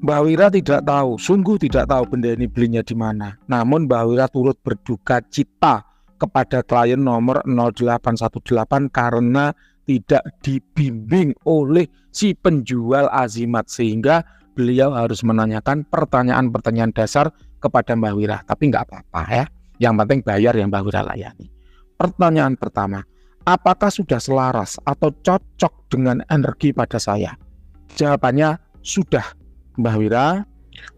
Mbak Wira tidak tahu, sungguh tidak tahu benda ini belinya di mana. Namun Mbak Wira turut berduka cita kepada klien nomor 0818 karena tidak dibimbing oleh si penjual Azimat, sehingga beliau harus menanyakan pertanyaan-pertanyaan dasar kepada Mbak Wira. Tapi nggak apa-apa ya, yang penting bayar yang Mbak Wira layani. Pertanyaan pertama, apakah sudah selaras atau cocok dengan energi pada saya? Jawabannya sudah. Mbak Wira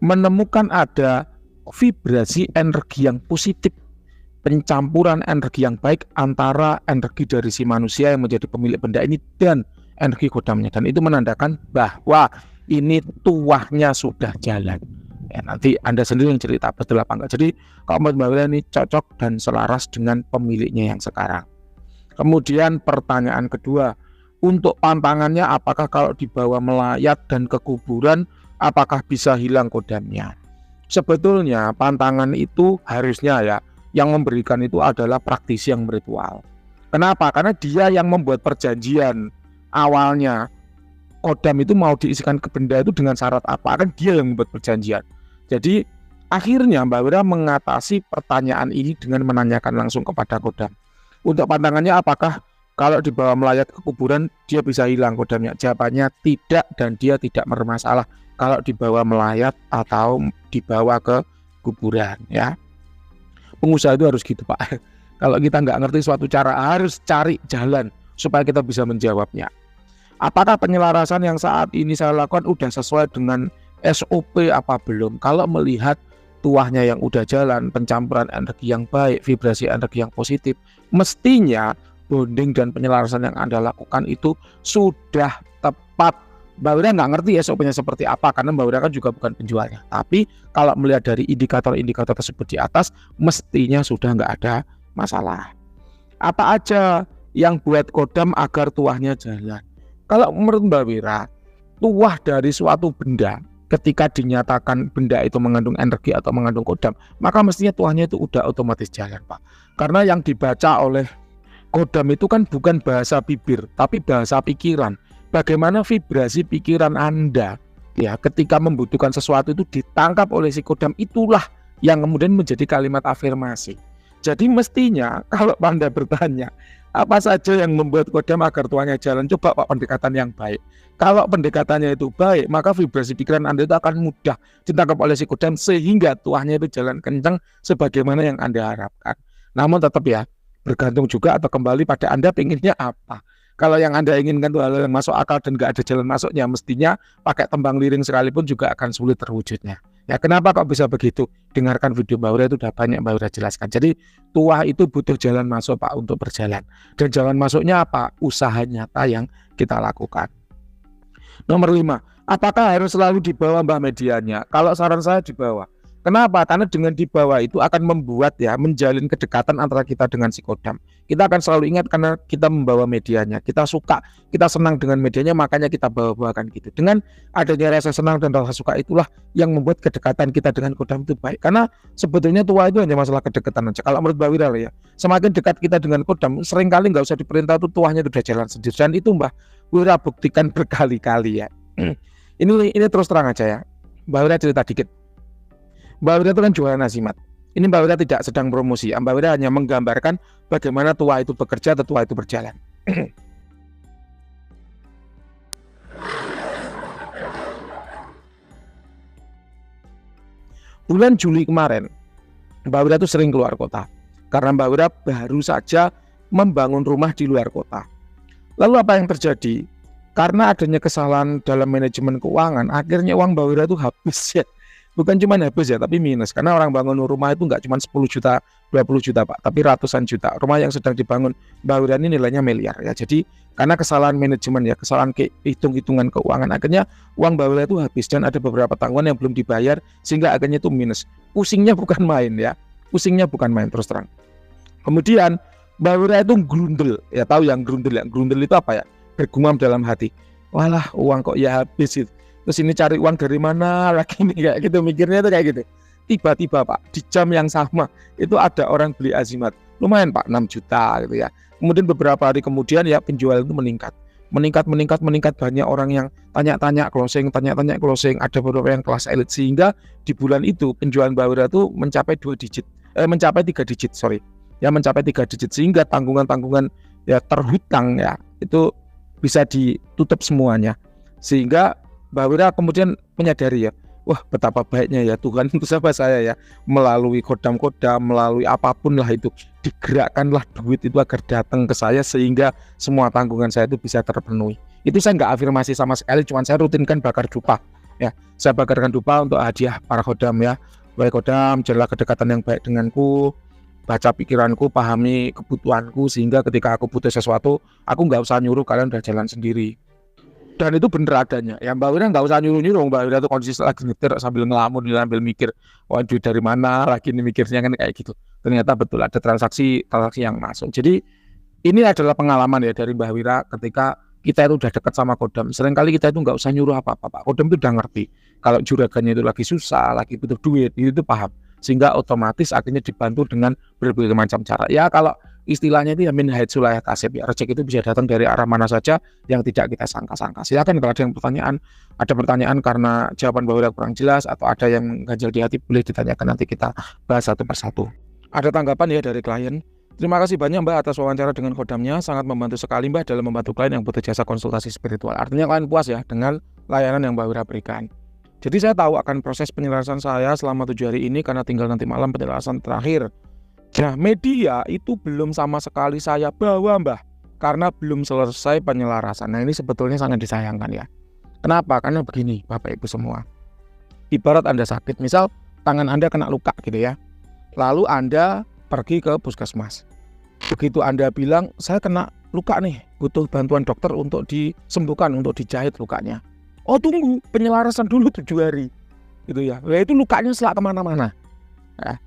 menemukan ada vibrasi energi yang positif, pencampuran energi yang baik antara energi dari si manusia yang menjadi pemilik benda ini dan energi kodamnya, dan itu menandakan bahwa ini tuahnya sudah jalan. Ya, nanti Anda sendiri yang cerita betul apa enggak. Jadi kalau Mbak Wira ini cocok dan selaras dengan pemiliknya yang sekarang. Kemudian pertanyaan kedua, untuk pantangannya apakah kalau dibawa melayat dan ke kuburan apakah bisa hilang kodamnya? Sebetulnya pantangan itu harusnya ya yang memberikan itu adalah praktisi yang berritual. Kenapa? Karena dia yang membuat perjanjian awalnya. Kodam itu mau diisikan ke benda itu dengan syarat apa? Kan dia yang membuat perjanjian. Jadi akhirnya Mbak Wira mengatasi pertanyaan ini dengan menanyakan langsung kepada kodam. Untuk pantangannya apakah kalau dibawa melayat ke kuburan dia bisa hilang kodamnya? Jawabannya tidak, dan dia tidak bermasalah kalau dibawa melayat atau dibawa ke kuburan ya. Pengusaha itu harus gitu Pak. Kalau kita nggak ngerti suatu cara, harus cari jalan supaya kita bisa menjawabnya. Apakah penyelarasan yang saat ini saya lakukan udah sesuai dengan SOP apa belum? Kalau melihat tuahnya yang udah jalan, pencampuran energi yang baik, vibrasi energi yang positif, mestinya bonding dan penyelarasan yang Anda lakukan itu sudah tepat. Mbak Wira nggak ngerti SOP-nya seperti apa karena Mbak Wira kan juga bukan penjualnya. Tapi kalau melihat dari indikator-indikator tersebut di atas, mestinya sudah nggak ada masalah. Apa aja yang buat kodam agar tuahnya jalan? Kalau menurut Mbak Wira, tuah dari suatu benda ketika dinyatakan benda itu mengandung energi atau mengandung kodam, maka mestinya tuahnya itu udah otomatis jalan Pak. Karena yang dibaca oleh kodam itu kan bukan bahasa bibir, tapi bahasa pikiran. Bagaimana vibrasi pikiran Anda ya ketika membutuhkan sesuatu itu ditangkap oleh si kodam, itulah yang kemudian menjadi kalimat afirmasi. Jadi mestinya kalau Anda bertanya apa saja yang membuat kodam agar tuahnya jalan, coba Pak pendekatan yang baik. Kalau pendekatannya itu baik, maka vibrasi pikiran Anda itu akan mudah ditangkap oleh si kodam sehingga tuahnya itu jalan kencang sebagaimana yang Anda harapkan. Namun tetap ya, bergantung juga atau kembali pada Anda pengennya apa. Kalau yang Anda inginkan itu hal yang masuk akal dan nggak ada jalan masuknya, mestinya pakai tembang liring sekalipun juga akan sulit terwujudnya. Ya kenapa kok bisa begitu? Dengarkan video Mbak Wira, itu udah banyak Mbak Wira jelaskan. Jadi tuah itu butuh jalan masuk Pak untuk berjalan. Dan jalan masuknya apa? Usaha nyata yang kita lakukan. Nomor 5, apakah harus selalu dibawa Mbak medianya? Kalau saran saya dibawa. Kenapa? Karena dengan dibawa itu akan membuat ya menjalin kedekatan antara kita dengan si kodam. Kita akan selalu ingat karena kita membawa medianya. Kita suka, kita senang dengan medianya, makanya kita bawa-bawakan gitu. Dengan adanya rasa senang dan rasa suka itulah yang membuat kedekatan kita dengan kodam itu baik. Karena sebetulnya tua itu hanya masalah kedekatan aja. Kalau menurut Mbak Wira ya, semakin dekat kita dengan kodam, seringkali nggak usah diperintah tuh tuahnya udah jalan sendiri. Dan itu Mbak Wira buktikan berkali-kali ya. Ini terus terang aja ya. Mbak Wira cerita dikit. Mbak Wira itu kan jualan Azimat. Ini Mbak Wira tidak sedang promosi. Mbak Wira hanya menggambarkan bagaimana tua itu bekerja atau tua itu berjalan. Bulan Juli kemarin, Mbak Wira itu sering keluar kota. Karena Mbak Wira baru saja membangun rumah di luar kota. Lalu apa yang terjadi? Karena adanya kesalahan dalam manajemen keuangan, akhirnya uang Mbak Wira itu habis ya. Bukan cuma habis ya, tapi minus. Karena orang bangun rumah itu nggak cuma 10 juta, 20 juta Pak, tapi ratusan juta. Rumah yang sedang dibangun Mbak Wira ini nilainya miliar ya. Jadi karena kesalahan manajemen ya, kesalahan hitung-hitungan keuangan, akhirnya uang Mbak Wira itu habis dan ada beberapa tanggungan yang belum dibayar sehingga akhirnya itu minus. Pusingnya bukan main ya, pusingnya bukan main terus terang. Kemudian Mbak Wira itu grundel ya, tahu yang grundel ya? Grundel itu apa ya? Bergumam dalam hati. Walah, uang kok ya habis itu. Terus ini cari uang dari mana lagi nih, kayak gitu mikirnya tuh kayak gitu. Tiba-tiba Pak, di jam yang sama itu ada orang beli Azimat. Lumayan Pak, 6 juta gitu ya. Kemudian beberapa hari kemudian ya penjualan itu meningkat. meningkat banyak orang yang tanya-tanya closing, ada beberapa yang kelas elit, sehingga di bulan itu penjualan Bawira itu mencapai 3 digit, mencapai 3 digit, sehingga tanggungan ya terhutang ya itu bisa ditutup semuanya, sehingga Bawira kemudian menyadari ya, wah betapa baiknya ya Tuhan untuk sahabat saya ya, melalui kodam-kodam, melalui apapun lah itu, digerakkanlah duit itu agar datang ke saya sehingga semua tanggungan saya itu bisa terpenuhi. Itu saya nggak afirmasi sama sekali, cuman saya rutinkan bakar dupa ya. Saya bakarkan dupa untuk hadiah para kodam ya. Baik kodam, jadilah kedekatan yang baik denganku, baca pikiranku, pahami kebutuhanku, sehingga ketika aku butuh sesuatu, aku nggak usah nyuruh, kalian udah jalan sendiri. Dan itu bener adanya ya, Mbak Wira nggak usah nyuruh-nyuruh. Mbak Wira tuh konsisten lagi nyetir sambil ngelamun, sambil mikir, wah duit dari mana lagi nih, mikirnya kan kayak gitu. Ternyata betul ada transaksi yang masuk. Jadi ini adalah pengalaman ya dari Mbak Wira ketika kita itu udah dekat sama kodam. Seringkali kita itu nggak usah nyuruh apa-apa, Pak. Kodam itu udah ngerti kalau juragannya itu lagi susah, lagi butuh duit, itu paham, sehingga otomatis akhirnya dibantu dengan berbagai macam cara. Ya kalau istilahnya itu ya min haitsu la yahtasib ya, rezeki itu bisa datang dari arah mana saja yang tidak kita sangka-sangka. Silakan kalau ada yang ada pertanyaan karena jawaban Mbak Wira kurang jelas atau ada yang ganjil di hati, boleh ditanyakan, nanti kita bahas satu persatu. Ada tanggapan ya dari klien. Terima kasih banyak Mbak atas wawancara dengan kodamnya, sangat membantu sekali Mbak dalam membantu klien yang butuh jasa konsultasi spiritual. Artinya klien puas ya dengan layanan yang Mbak Wira berikan. Jadi saya tahu akan proses penyelarasan saya selama 7 hari ini, karena tinggal nanti malam penyelarasan terakhir. Nah, media itu belum sama sekali saya bawa Mbah, karena belum selesai penyelarasan. Nah, ini sebetulnya sangat disayangkan ya. Kenapa? Karena begini Bapak Ibu semua, ibarat Anda sakit, misal tangan Anda kena luka gitu ya, lalu Anda pergi ke puskesmas. Begitu Anda bilang, saya kena luka nih, butuh bantuan dokter untuk disembuhkan, untuk dijahit lukanya. Oh tunggu, penyelarasan dulu 7 hari gitu ya. Nah, itu lukanya selak kemana-mana ya.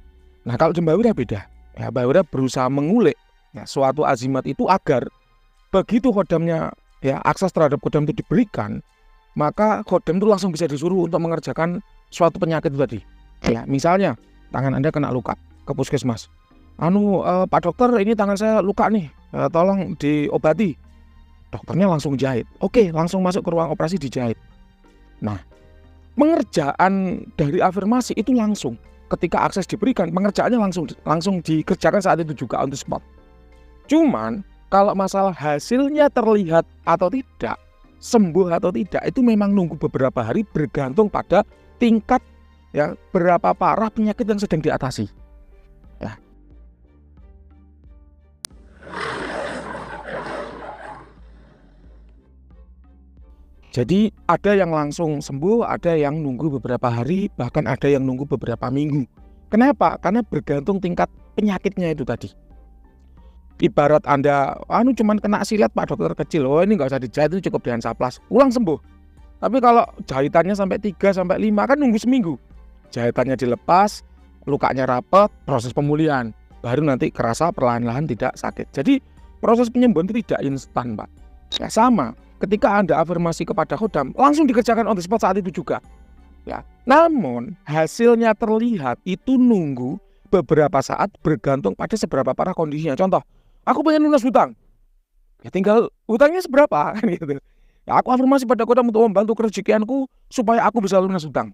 Nah kalau Mbak Wira beda ya, Mbak Wira berusaha mengulik ya, suatu azimat itu agar begitu kodamnya ya, akses terhadap kodam itu diberikan, maka kodam itu langsung bisa disuruh untuk mengerjakan suatu penyakit itu tadi ya. Misalnya tangan Anda kena luka, ke puskesmas, Pak dokter, ini tangan saya luka nih, tolong diobati. Dokternya langsung jahit. Oke, langsung masuk ke ruang operasi, dijahit. Nah, pengerjaan dari afirmasi itu langsung ketika akses diberikan, pengerjaannya langsung dikerjakan saat itu juga, on the spot. Cuman kalau masalah hasilnya terlihat atau tidak, sembuh atau tidak, itu memang nunggu beberapa hari, bergantung pada tingkat ya, berapa parah penyakit yang sedang diatasi ya. Jadi ada yang langsung sembuh, ada yang nunggu beberapa hari, bahkan ada yang nunggu beberapa minggu. Kenapa? Karena bergantung tingkat penyakitnya itu tadi. Ibarat Anda, cuman kena silet Pak dokter kecil, oh ini nggak usah dijahit, itu cukup dihansaplas, pulang sembuh. Tapi kalau jahitannya sampai 3-5 kan nunggu seminggu. Jahitannya dilepas, lukanya rapat, proses pemulihan, baru nanti kerasa perlahan-lahan tidak sakit. Jadi proses penyembuhan itu tidak instan Pak. Ya sama. Ketika Anda afirmasi kepada kodam, langsung dikerjakan on the spot saat itu juga ya. Namun hasilnya terlihat itu nunggu beberapa saat, bergantung pada seberapa parah kondisinya. Contoh, aku pengen lunas hutang ya, tinggal hutangnya seberapa kan gitu ya, aku afirmasi pada kodam untuk membantu rezekianku supaya aku bisa lunas hutang.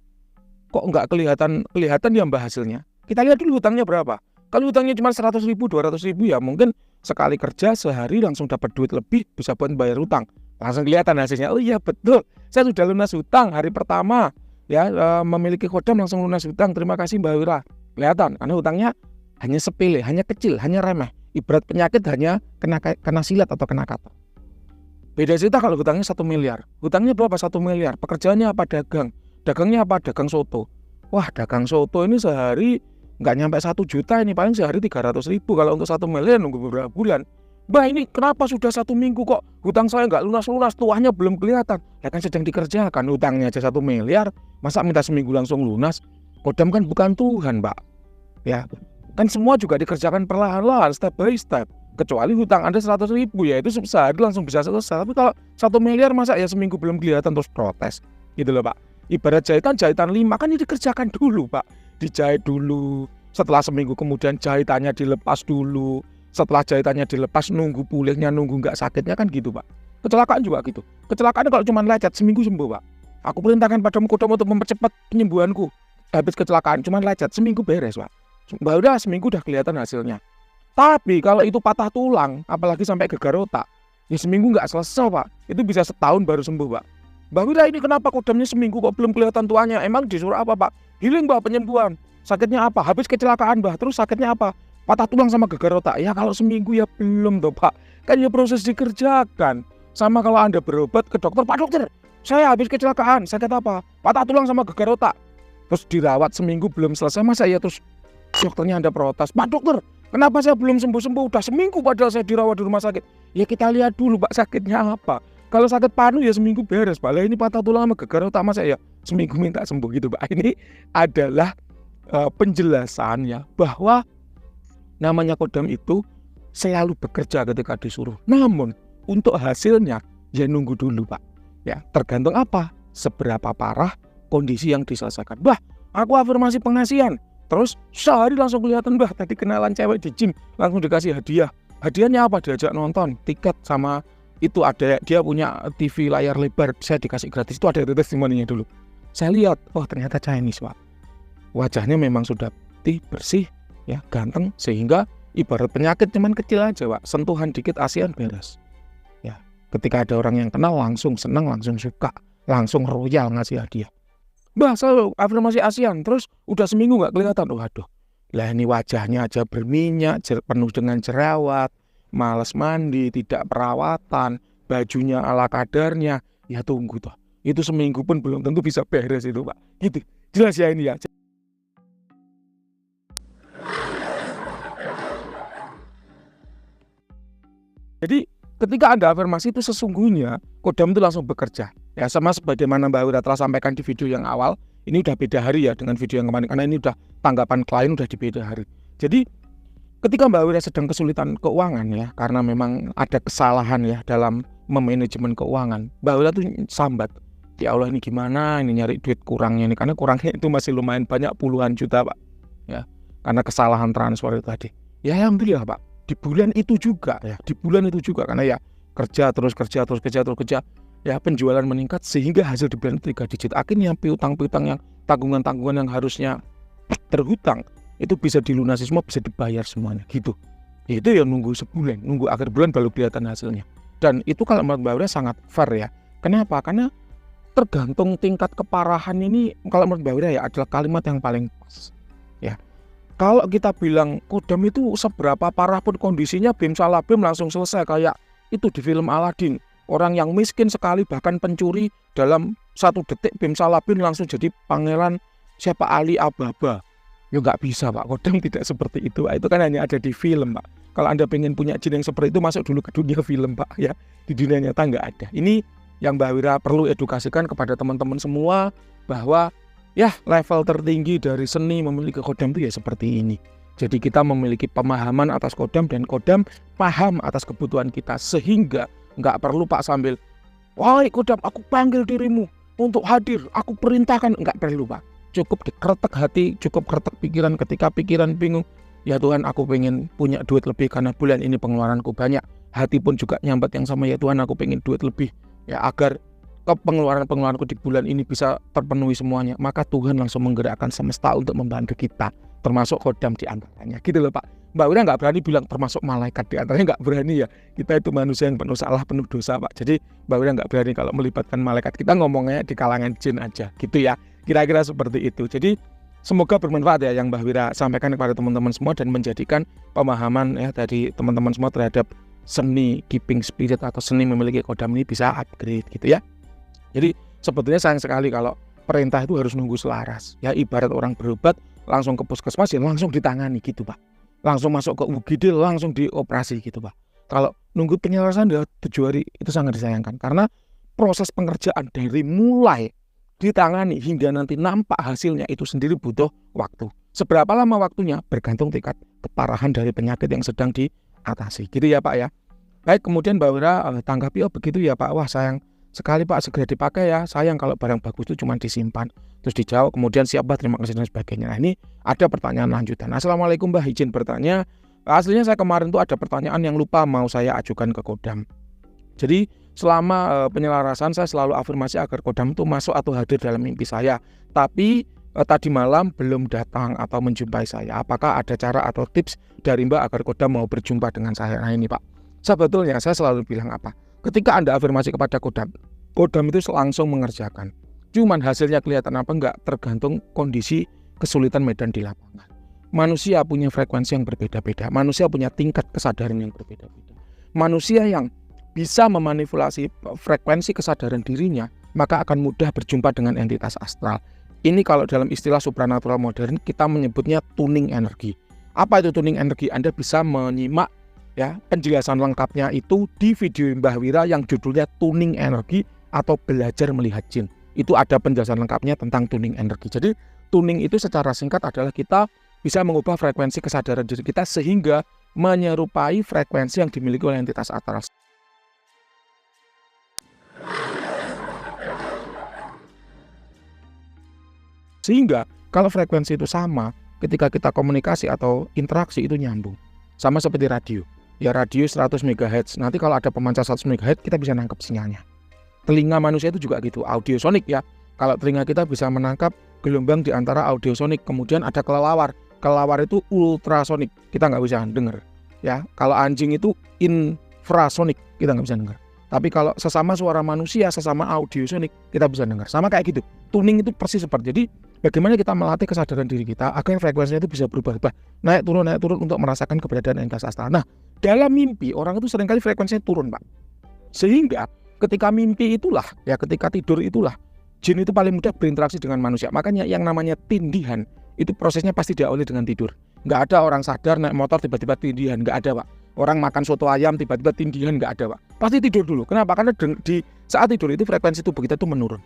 Kok nggak kelihatan ya Mbak hasilnya? Kita lihat dulu hutangnya berapa. Kalau hutangnya cuma 100.000, 200.000 ya mungkin sekali kerja sehari langsung dapat duit lebih, bisa buat bayar hutang. Langsung kelihatan hasilnya. Oh iya betul, saya sudah lunas hutang hari pertama ya, memiliki kodam langsung lunas hutang. Terima kasih Mbak Wira. Kelihatan karena hutangnya hanya sepele, hanya kecil, hanya remeh. Ibarat penyakit hanya kena silat atau kena kata. Beda cerita kalau hutangnya 1 miliar. Hutangnya berapa? 1 miliar. Pekerjaannya apa? Dagang. Dagangnya apa? Dagang soto. Wah, dagang soto ini sehari nggak nyampe 1 juta, ini paling sehari 300.000. Kalau untuk 1 miliar nunggu beberapa bulan. Mbak ini kenapa sudah 1 minggu kok hutang saya nggak lunas-lunas, tuahnya belum kelihatan. Ya kan sedang dikerjakan, hutangnya aja 1 miliar, masa minta seminggu langsung lunas? Kodam kan bukan Tuhan Mbak ya, kan semua juga dikerjakan perlahan-lahan, step by step. Kecuali hutang Anda 100.000 ya, itu sehari langsung bisa selesai. Tapi kalau 1 miliar masa ya seminggu belum kelihatan terus protes gitu loh Pak. Ibarat jahitan 5 kan ini dikerjakan dulu Pak, dijahit dulu, setelah seminggu kemudian jahitannya dilepas dulu. Setelah jahitannya dilepas, nunggu pulihnya, nunggu nggak sakitnya kan gitu Pak. Kecelakaan juga gitu. Kecelakaan kalau cuma lecet seminggu sembuh, Pak. Aku perintahkan padamu kodam untuk mempercepat penyembuhanku. Habis kecelakaan cuma lecet seminggu beres, Pak. Udah seminggu udah kelihatan hasilnya. Tapi kalau itu patah tulang, apalagi sampai gegar otak, ya seminggu nggak selesai, Pak. Itu bisa setahun baru sembuh, Pak. Mbak Wira, ini kenapa kodamnya seminggu kok belum kelihatan tuanya? Emang disuruh apa, Pak? Healing, Mbak, penyembuhan. Sakitnya apa? Habis kecelakaan, Mbak. Terus sakitnya apa? Patah tulang sama gegar otak. Ya kalau seminggu ya belum toh, Pak. Kan ya proses dikerjakan. Sama kalau Anda berobat ke dokter, Pak dokter, saya habis kecelakaan, sakit apa? Patah tulang sama gegar otak. Terus dirawat seminggu belum selesai, masa ya terus dokternya Anda protes, Pak dokter, kenapa saya belum sembuh-sembuh? Udah seminggu padahal saya dirawat di rumah sakit. Ya kita lihat dulu, Pak, sakitnya apa. Kalau sakit paru ya seminggu beres, Pak. Lah ini patah tulang sama gegar otak, masa ya seminggu minta sembuh gitu, Pak. Ini adalah penjelasannya bahwa namanya kodam itu selalu bekerja ketika disuruh. Namun untuk hasilnya ya nunggu dulu, Pak. Ya, tergantung apa? Seberapa parah kondisi yang diselesaikan. Bah, aku afirmasi pengasihan. Terus sehari langsung kelihatan, bah, tadi kenalan cewek di gym, langsung dikasih hadiah. Hadiahnya apa? Diajak nonton, tiket sama itu ada, dia punya TV layar lebar, saya dikasih gratis. Itu ada testimoninya dulu. Saya lihat, oh ternyata Chinese, Pak. Wajahnya memang sudah putih, bersih, ya, ganteng, sehingga ibarat penyakit cuman kecil aja, Pak. Sentuhan dikit ASEAN beres. Ya, ketika ada orang yang kenal langsung senang, langsung suka, langsung royal ngasih hadiah. Mbah, selalu afirmasi ASEAN, terus udah seminggu nggak kelihatan. Waduh, lah ini wajahnya aja berminyak, penuh dengan jerawat, malas mandi, tidak perawatan, bajunya ala kadarnya. Ya tunggu toh, itu seminggu pun belum tentu bisa beres itu, Pak. Gitu, jelas ya ini ya. Jadi ketika Anda afirmasi itu sesungguhnya kodam itu langsung bekerja. Ya sama sebagaimana Mbak Wira telah sampaikan di video yang awal, ini udah beda hari ya dengan video yang kemarin, karena ini udah tanggapan klien udah di beda hari. Jadi ketika Mbak Wira sedang kesulitan keuangan ya, karena memang ada kesalahan ya dalam memanajemen keuangan, Mbak Wira tuh sambat, ya Allah ini gimana, ini nyari duit kurangnya ini, karena kurangnya itu masih lumayan banyak, puluhan juta, Pak. Ya, karena kesalahan transfer itu tadi. Ya alhamdulillah, Pak. Di bulan itu juga ya, karena ya kerja terus kerja, ya penjualan meningkat sehingga hasil di bulan itu 3 digit. Akhirnya piutang-piutang yang tanggungan-tanggungan yang harusnya terhutang itu bisa dilunasi semua, bisa dibayar semuanya gitu. Itu ya nunggu sebulan, nunggu akhir bulan baru kelihatan hasilnya. Dan itu kalau menurut Mbak Wira sangat fair ya. Kenapa? Karena tergantung tingkat keparahan ini, kalau menurut Mbak Wira ya adalah kalimat yang paling pas. Ya. Kalau kita bilang kodam itu seberapa parah pun kondisinya, bim salah bim langsung selesai, kayak itu di film Aladdin. Orang yang miskin sekali bahkan pencuri dalam 1 detik bim salah bim langsung jadi pangeran siapa Ali Ababa. Ya nggak bisa, Pak. Kodam tidak seperti itu. Itu kan hanya ada di film, Pak. Kalau Anda pengen punya jin yang seperti itu, masuk dulu ke dunia film, Pak. Ya, di dunia nyata nggak ada. Ini yang Mbak Wira perlu edukasikan kepada teman-teman semua, bahwa ya level tertinggi dari seni memiliki kodam itu ya seperti ini. Jadi kita memiliki pemahaman atas kodam dan kodam paham atas kebutuhan kita, sehingga nggak perlu, Pak, sambil wahai kodam aku panggil dirimu untuk hadir, aku perintahkan, nggak perlu, Pak. Cukup dikretek hati, cukup kretek pikiran. Ketika pikiran bingung, ya Tuhan aku pengen punya duit lebih karena bulan ini pengeluaranku banyak. Hati pun juga nyambat yang sama, ya Tuhan aku pengen duit lebih ya agar pengeluaran-pengeluaranku di bulan ini bisa terpenuhi semuanya. Maka Tuhan langsung menggerakkan semesta untuk membantu kita, termasuk kodam di antaranya. Gitu loh, Pak. Mbak Wira nggak berani bilang termasuk malaikat di antaranya, nggak berani ya. Kita itu manusia yang penuh salah, penuh dosa, Pak. Jadi Mbak Wira nggak berani kalau melibatkan malaikat. Kita ngomongnya di kalangan jin aja, gitu ya. Kira-kira seperti itu. Jadi semoga bermanfaat ya yang Mbak Wira sampaikan kepada teman-teman semua, dan menjadikan pemahaman ya dari teman-teman semua terhadap seni keeping spirit atau seni memiliki kodam ini bisa upgrade gitu ya. Jadi sebetulnya sayang sekali kalau perintah itu harus nunggu selaras. Ya ibarat orang berobat langsung ke puskesmas ya langsung ditangani gitu, Pak. Langsung masuk ke UGD langsung dioperasi gitu, Pak. Kalau nunggu penyelesaian 7 hari itu sangat disayangkan, karena proses pengerjaan dari mulai ditangani hingga nanti nampak hasilnya itu sendiri butuh waktu. Seberapa lama waktunya bergantung tingkat keparahan dari penyakit yang sedang diatasi. Gitu ya, Pak ya. Baik, kemudian Mbak Wira tanggapi, oh begitu ya, Pak. Wah sayang sekali, Pak, segera dipakai ya. Sayang kalau barang bagus itu cuma disimpan. Terus dijawab kemudian siap, Mbak, terima kasih dan sebagainya. Nah ini ada pertanyaan lanjutan. Assalamualaikum, Mbak, izin bertanya. Aslinya saya kemarin tuh ada pertanyaan yang lupa mau saya ajukan ke kodam. Jadi selama penyelarasan saya selalu afirmasi agar kodam itu masuk atau hadir dalam mimpi saya. Tapi tadi malam belum datang atau menjumpai saya. Apakah ada cara atau tips dari Mbak agar kodam mau berjumpa dengan saya? Nah ini Pak, sebetulnya saya selalu bilang apa? Ketika Anda afirmasi kepada kodam itu langsung mengerjakan. Cuman hasilnya kelihatan apa enggak tergantung kondisi kesulitan medan di lapangan. Manusia punya frekuensi yang berbeda-beda. Manusia punya tingkat kesadaran yang berbeda-beda. Manusia yang bisa memanipulasi frekuensi kesadaran dirinya, maka akan mudah berjumpa dengan entitas astral. Ini kalau dalam istilah supranatural modern kita menyebutnya tuning energi. Apa itu tuning energi? Anda bisa menyimak ya penjelasan lengkapnya itu di video Mbah Wira yang judulnya tuning energi atau belajar melihat jin. Itu ada penjelasan lengkapnya tentang tuning energi. Jadi tuning itu secara singkat adalah kita bisa mengubah frekuensi kesadaran diri kita sehingga menyerupai frekuensi yang dimiliki oleh entitas astral. Sehingga kalau frekuensi itu sama, ketika kita komunikasi atau interaksi itu nyambung. Sama seperti radio. Ya radio 100 MHz. Nanti kalau ada pemancar 100 MHz kita bisa nangkap sinyalnya. Telinga manusia itu juga gitu, audiosonik ya. Kalau telinga kita bisa menangkap gelombang di antara audiosonik. Kemudian ada kelelawar. Kelelawar itu ultrasonik, kita nggak bisa dengar. Ya, kalau anjing itu infrasonik, kita nggak bisa dengar. Tapi kalau sesama suara manusia, sesama audiosonik, kita bisa dengar. Sama kayak gitu. Tuning itu persis seperti. Jadi bagaimana kita melatih kesadaran diri kita agar frekuensinya itu bisa berubah-ubah, naik turun untuk merasakan keberadaan entitas astral. Nah, dalam mimpi orang itu seringkali frekuensinya turun, Pak. Sehingga ketika mimpi itulah, ya ketika tidur itulah, jin itu paling mudah berinteraksi dengan manusia. Makanya yang namanya tindihan itu prosesnya pasti diawali dengan tidur. Nggak ada orang sadar naik motor tiba-tiba tindihan, nggak ada Pak. Orang makan soto ayam tiba-tiba tindihan, nggak ada Pak. Pasti tidur dulu. Kenapa? Karena di saat tidur itu frekuensi tubuh kita itu menurun,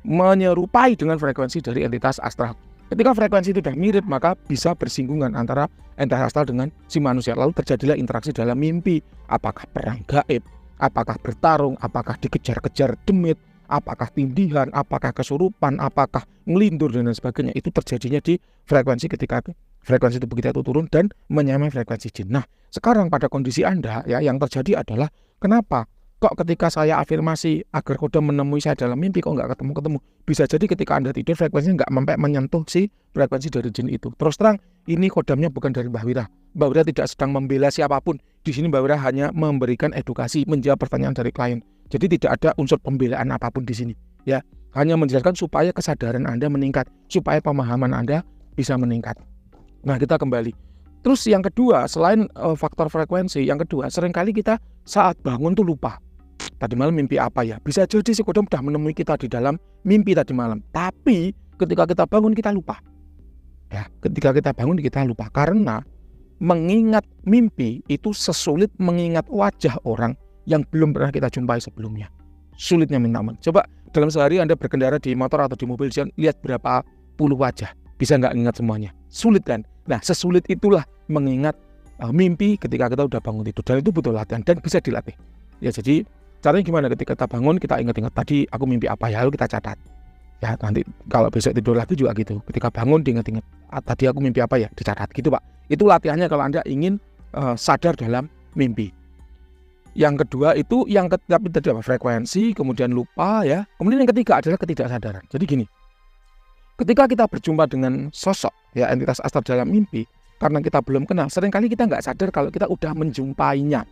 menyerupai dengan frekuensi dari entitas astral. Ketika frekuensi itu sudah mirip, maka bisa bersinggungan antara entitas astral dengan si manusia. Lalu terjadilah interaksi dalam mimpi. Apakah perang gaib? Apakah bertarung? Apakah dikejar-kejar demit? Apakah tindihan? Apakah kesurupan? Apakah ngelindur dan lain sebagainya? Itu terjadinya di frekuensi ketika frekuensi tubuh kita itu turun dan menyamai frekuensi jin. Nah, sekarang pada kondisi Anda ya yang terjadi adalah kenapa? Kok ketika saya afirmasi agar kodam menemui saya dalam mimpi kok nggak ketemu-ketemu? Bisa jadi ketika Anda tidur frekuensinya nggak sampai menyentuh si frekuensi dari jin itu. Terus terang, ini kodamnya bukan dari Mbah Wira. Mbah Wira tidak sedang membela siapapun. Di sini Mbah Wira hanya memberikan edukasi, menjawab pertanyaan dari klien. Jadi tidak ada unsur pembelaan apapun di sini. Ya, hanya menjelaskan supaya kesadaran Anda meningkat, supaya pemahaman Anda bisa meningkat. Nah, kita kembali. Terus yang kedua, selain faktor frekuensi, yang kedua, seringkali kita saat bangun tuh lupa. Tadi malam mimpi apa ya? Bisa jadi si kodam sudah menemui kita di dalam mimpi tadi malam. Tapi ketika kita bangun kita lupa. Ya, ketika kita bangun kita lupa karena mengingat mimpi itu sesulit mengingat wajah orang yang belum pernah kita jumpai sebelumnya. Sulitnya minta ampun. Coba dalam sehari Anda berkendara di motor atau di mobil, lihat berapa puluh wajah. Bisa nggak ingat semuanya? Sulit kan? Nah, sesulit itulah mengingat mimpi ketika kita udah bangun tidur. Dan itu butuh latihan dan bisa dilatih. Ya, jadi caranya gimana? Ketika kita bangun, kita ingat-ingat tadi aku mimpi apa ya, lalu kita catat. Ya, nanti kalau besok tidur lagi juga gitu. Ketika bangun diingat-ingat, tadi aku mimpi apa ya, dicatat gitu Pak. Itu latihannya kalau Anda ingin sadar dalam mimpi. Yang kedua itu tapi tadi apa? Frekuensi, kemudian lupa ya. Kemudian yang ketiga adalah ketidaksadaran. Jadi gini. Ketika kita berjumpa dengan sosok ya entitas astral dalam mimpi, karena kita belum kenal, seringkali kita nggak sadar kalau kita udah menjumpainya.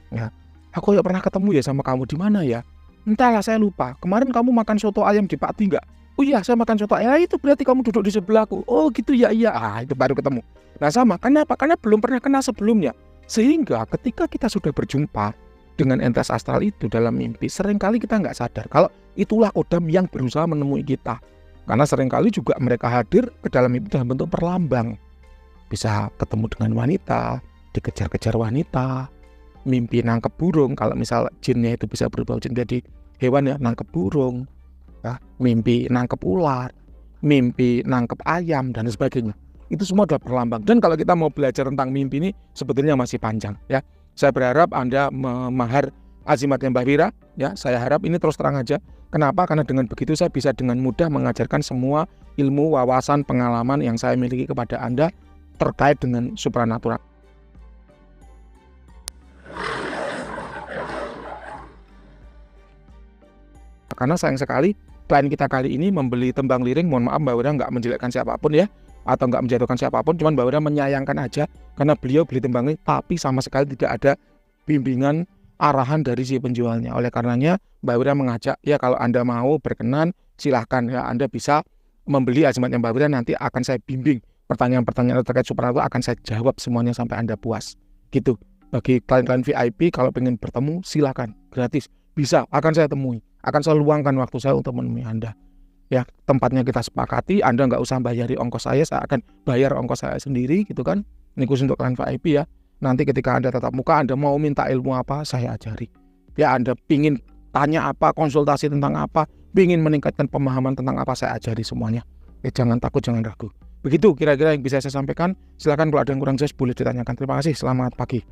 Ya, aku ya pernah ketemu ya sama kamu di mana ya? Entahlah saya lupa. Kemarin kamu makan soto ayam di Pakti nggak? Oh iya saya makan soto ayam. Itu berarti kamu duduk di sebelahku. Oh gitu ya iya. Itu baru ketemu. Nah sama. Kenapa? Karena belum pernah kenal sebelumnya. Sehingga ketika kita sudah berjumpa dengan entitas astral itu dalam mimpi, seringkali kita nggak sadar kalau itulah kodam yang berusaha menemui kita. Karena seringkali juga mereka hadir ke dalam mimpi dalam bentuk perlambang. Bisa ketemu dengan wanita, dikejar-kejar wanita, mimpi nangkep burung. Kalau misal jinnya itu bisa berubah jadi hewan ya, nangkep burung, ya, mimpi nangkep ular, mimpi nangkep ayam dan sebagainya. Itu semua adalah perlambang. Dan kalau kita mau belajar tentang mimpi ini sebetulnya masih panjang ya. Saya berharap Anda memahar azimatnya Mbah Wira ya. Saya harap ini terus terang aja. Kenapa? Karena dengan begitu saya bisa dengan mudah mengajarkan semua ilmu, wawasan, pengalaman yang saya miliki kepada Anda terkait dengan supranatural. karena sayang sekali klien kita kali ini membeli tembang liring, mohon maaf Mbak Wira nggak menjelekkan siapapun ya, atau nggak menjatuhkan siapapun, cuman Mbak Wira menyayangkan aja karena beliau beli tembang ini tapi sama sekali tidak ada bimbingan arahan dari si penjualnya. Oleh karenanya Mbak Wira mengajak, ya kalau Anda mau berkenan silahkan ya, Anda bisa membeli azmatnya Mbak Wira, nanti akan saya bimbing pertanyaan-pertanyaan terkait Supranatu, akan saya jawab semuanya sampai Anda puas gitu. Bagi klien-klien VIP kalau pengen bertemu silakan, gratis, bisa, akan saya temui, akan saya luangkan waktu saya untuk menemui Anda ya. Tempatnya kita sepakati, Anda nggak usah bayari ongkos saya akan bayar ongkos saya sendiri gitu kan. Ini khusus untuk klien VIP ya. Nanti ketika Anda tatap muka, Anda mau minta ilmu apa, saya ajari ya. Anda pingin tanya apa, konsultasi tentang apa, pingin meningkatkan pemahaman tentang apa, saya ajari semuanya. Jangan takut, jangan ragu. Begitu kira-kira yang bisa saya sampaikan. Silakan kalau ada yang kurang jelas boleh ditanyakan. Terima kasih, selamat pagi.